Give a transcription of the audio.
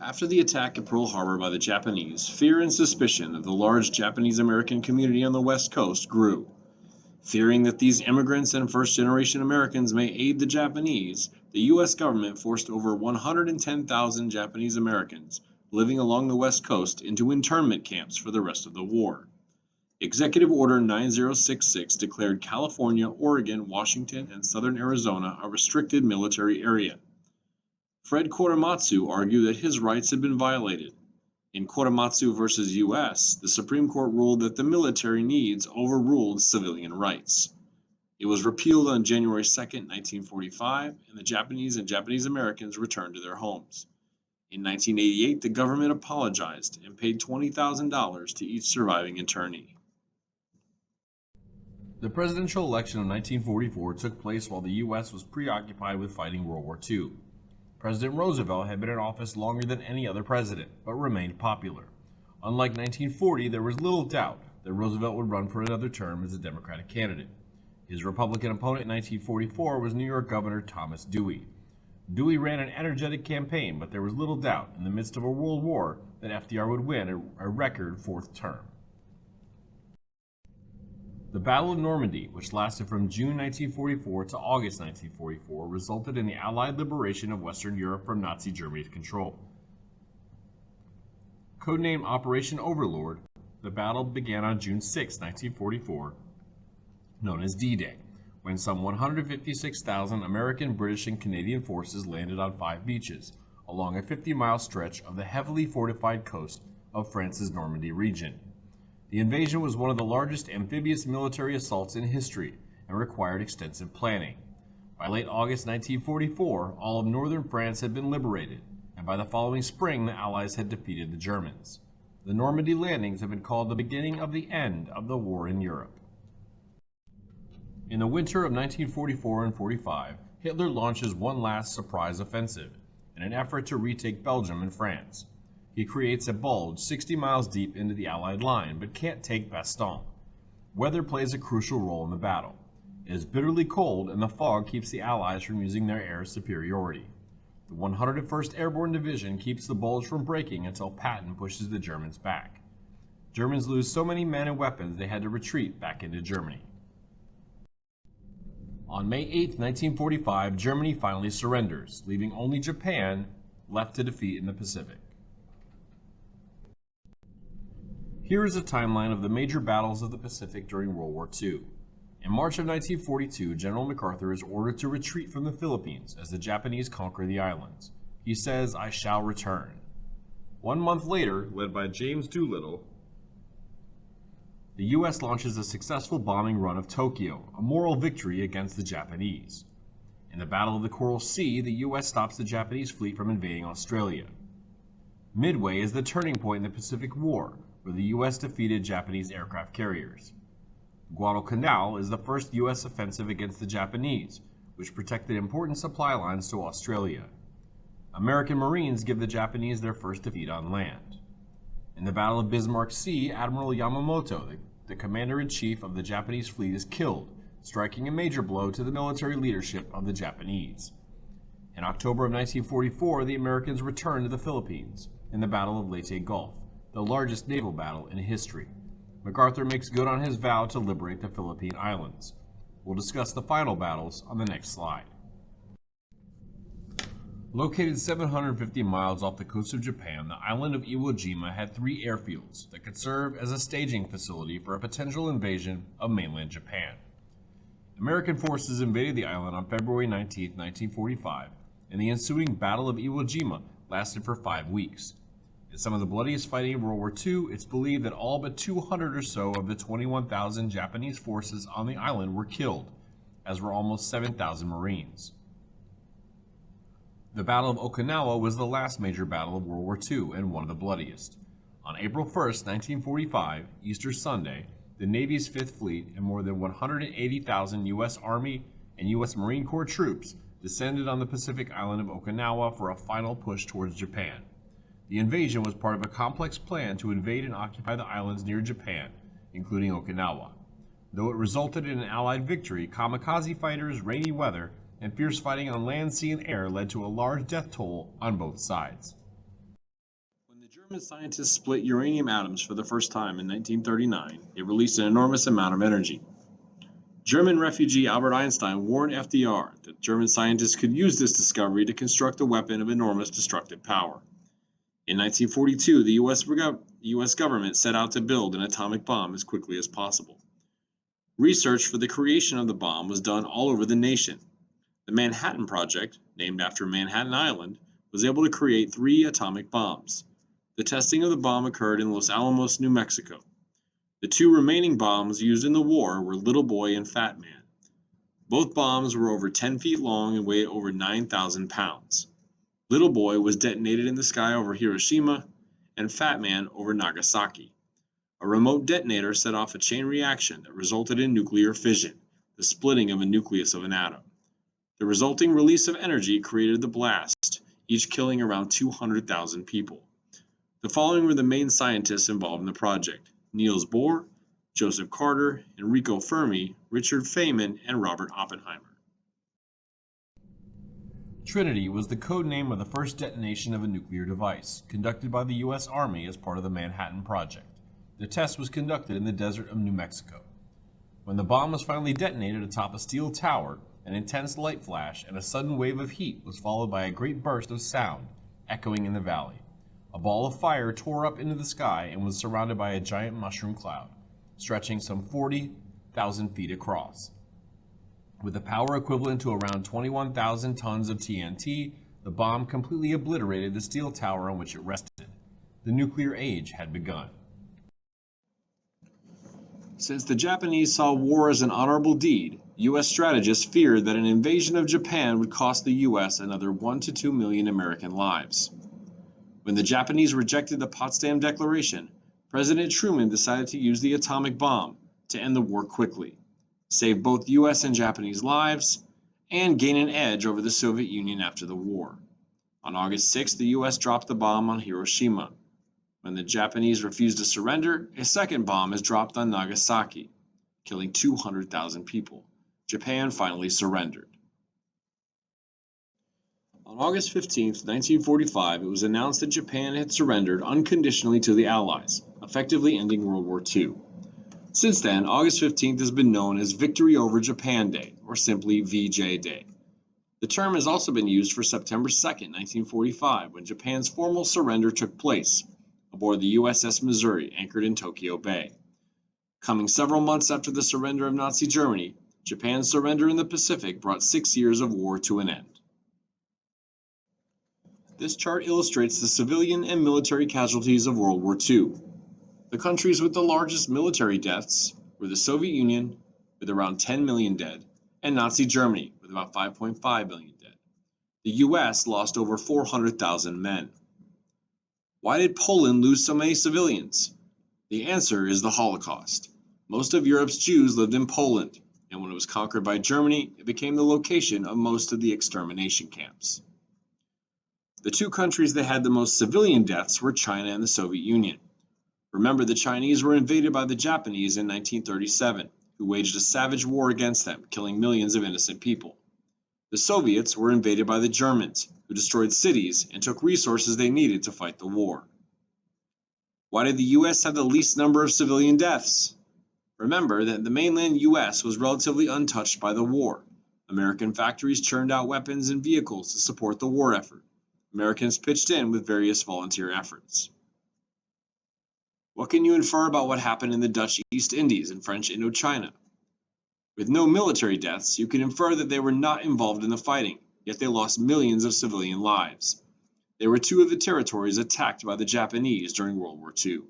After the attack at Pearl Harbor by the Japanese, fear and suspicion of the large Japanese American community on the West Coast grew. Fearing that these immigrants and first generation Americans may aid the Japanese, the U.S. government forced over 110,000 Japanese Americans living along the West Coast into internment camps for the rest of the war. Executive Order 9066 declared California, Oregon, Washington, and southern Arizona a restricted military area. Fred Korematsu argued that his rights had been violated. In Korematsu versus U.S., the Supreme Court ruled that the military needs overruled civilian rights. It was repealed on January 2, 1945, and the Japanese and Japanese Americans returned to their homes. In 1988, the government apologized and paid $20,000 to each surviving internee. The presidential election of 1944 took place while the U.S. was preoccupied with fighting World War II. President Roosevelt had been in office longer than any other president, but remained popular. Unlike 1940, there was little doubt that Roosevelt would run for another term as a Democratic candidate. His Republican opponent in 1944 was New York Governor Thomas Dewey. Dewey ran an energetic campaign, but there was little doubt, in the midst of a world war, that FDR would win a record fourth term. The Battle of Normandy, which lasted from June 1944 to August 1944, resulted in the Allied liberation of Western Europe from Nazi Germany's control. Codenamed Operation Overlord, the battle began on June 6, 1944, known as D-Day, when some 156,000 American, British, and Canadian forces landed on 5 beaches along a 50-mile stretch of the heavily fortified coast of France's Normandy region. The invasion was one of the largest amphibious military assaults in history and required extensive planning. By late August 1944, all of northern France had been liberated, and by the following spring, the Allies had defeated the Germans. The Normandy landings have been called the beginning of the end of the war in Europe. In the winter of 1944 and 45, Hitler launches one last surprise offensive in an effort to retake Belgium and France. He creates a bulge 60 miles deep into the Allied line, but can't take Bastogne. Weather plays a crucial role in the battle. It is bitterly cold, and the fog keeps the Allies from using their air superiority. The 101st Airborne Division keeps the bulge from breaking until Patton pushes the Germans back. Germans lose so many men and weapons they had to retreat back into Germany. On May 8, 1945, Germany finally surrenders, leaving only Japan left to defeat in the Pacific. Here is a timeline of the major battles of the Pacific during World War II. In March of 1942, General MacArthur is ordered to retreat from the Philippines as the Japanese conquer the islands. He says, "I shall return." 1 month later, led by James Doolittle, the U.S. launches a successful bombing run of Tokyo, a moral victory against the Japanese. In the Battle of the Coral Sea, the U.S. stops the Japanese fleet from invading Australia. Midway is the turning point in the Pacific War, where the U.S. defeated Japanese aircraft carriers. Guadalcanal is the first U.S. offensive against the Japanese, which protected important supply lines to Australia. American Marines give the Japanese their first defeat on land. In the Battle of Bismarck Sea, Admiral Yamamoto, the commander-in-chief of the Japanese fleet, is killed, striking a major blow to the military leadership of the Japanese. In October of 1944, the Americans returned to the Philippines in the Battle of Leyte Gulf, the largest naval battle in history. MacArthur makes good on his vow to liberate the Philippine Islands. We'll discuss the final battles on the next slide. Located 750 miles off the coast of Japan, the island of Iwo Jima had 3 airfields that could serve as a staging facility for a potential invasion of mainland Japan. American forces invaded the island on February 19, 1945, and the ensuing Battle of Iwo Jima lasted for 5 weeks. In some of the bloodiest fighting of World War II, it's believed that all but 200 or so of the 21,000 Japanese forces on the island were killed, as were almost 7,000 Marines. The Battle of Okinawa was the last major battle of World War II and one of the bloodiest. On April 1, 1945, Easter Sunday, the Navy's 5th Fleet and more than 180,000 U.S. Army and U.S. Marine Corps troops descended on the Pacific island of Okinawa for a final push towards Japan. The invasion was part of a complex plan to invade and occupy the islands near Japan, including Okinawa. Though it resulted in an Allied victory, kamikaze fighters, rainy weather, and fierce fighting on land, sea, and air led to a large death toll on both sides. German scientists split uranium atoms for the first time in 1939. It released an enormous amount of energy. German refugee Albert Einstein warned FDR that German scientists could use this discovery to construct a weapon of enormous destructive power. In 1942, the US government set out to build an atomic bomb as quickly as possible. Research for the creation of the bomb was done all over the nation. The Manhattan Project, named after Manhattan Island, was able to create 3 atomic bombs. The testing of the bomb occurred in Los Alamos, New Mexico. The 2 remaining bombs used in the war were Little Boy and Fat Man. Both bombs were over 10 feet long and weighed over 9,000 pounds. Little Boy was detonated in the sky over Hiroshima, and Fat Man over Nagasaki. A remote detonator set off a chain reaction that resulted in nuclear fission, the splitting of a nucleus of an atom. The resulting release of energy created the blast, each killing around 200,000 people. The following were the main scientists involved in the project: Niels Bohr, Joseph Carter, Enrico Fermi, Richard Feynman, and Robert Oppenheimer. Trinity was the code name of the first detonation of a nuclear device, conducted by the U.S. Army as part of the Manhattan Project. The test was conducted in the desert of New Mexico. When the bomb was finally detonated atop a steel tower, an intense light flash and a sudden wave of heat was followed by a great burst of sound, echoing in the valley. A ball of fire tore up into the sky and was surrounded by a giant mushroom cloud, stretching some 40,000 feet across. With a power equivalent to around 21,000 tons of TNT, the bomb completely obliterated the steel tower on which it rested. The nuclear age had begun. Since the Japanese saw war as an honorable deed, U.S. strategists feared that an invasion of Japan would cost the U.S. another 1 to 2 million American lives. When the Japanese rejected the Potsdam Declaration, President Truman decided to use the atomic bomb to end the war quickly, save both U.S. and Japanese lives, and gain an edge over the Soviet Union after the war. On August 6, the U.S. dropped the bomb on Hiroshima. When the Japanese refused to surrender, a second bomb is dropped on Nagasaki, killing 200,000 people. Japan finally surrendered. On August 15, 1945, it was announced that Japan had surrendered unconditionally to the Allies, effectively ending World War II. Since then, August 15th has been known as Victory over Japan Day, or simply VJ Day. The term has also been used for September 2, 1945, when Japan's formal surrender took place aboard the USS Missouri, anchored in Tokyo Bay. Coming several months after the surrender of Nazi Germany, Japan's surrender in the Pacific brought 6 years of war to an end. This chart illustrates the civilian and military casualties of World War II. The countries with the largest military deaths were the Soviet Union, with around 10 million dead, and Nazi Germany, with about 5.5 million dead. The US lost over 400,000 men. Why did Poland lose so many civilians? The answer is the Holocaust. Most of Europe's Jews lived in Poland, and when it was conquered by Germany, it became the location of most of the extermination camps. The 2 countries that had the most civilian deaths were China and the Soviet Union. Remember, the Chinese were invaded by the Japanese in 1937, who waged a savage war against them, killing millions of innocent people. The Soviets were invaded by the Germans, who destroyed cities and took resources they needed to fight the war. Why did the US have the least number of civilian deaths? Remember that the mainland US was relatively untouched by the war. American factories churned out weapons and vehicles to support the war effort. Americans pitched in with various volunteer efforts. What can you infer about what happened in the Dutch East Indies and French Indochina? With no military deaths, you can infer that they were not involved in the fighting, yet they lost millions of civilian lives. They were 2 of the territories attacked by the Japanese during World War II.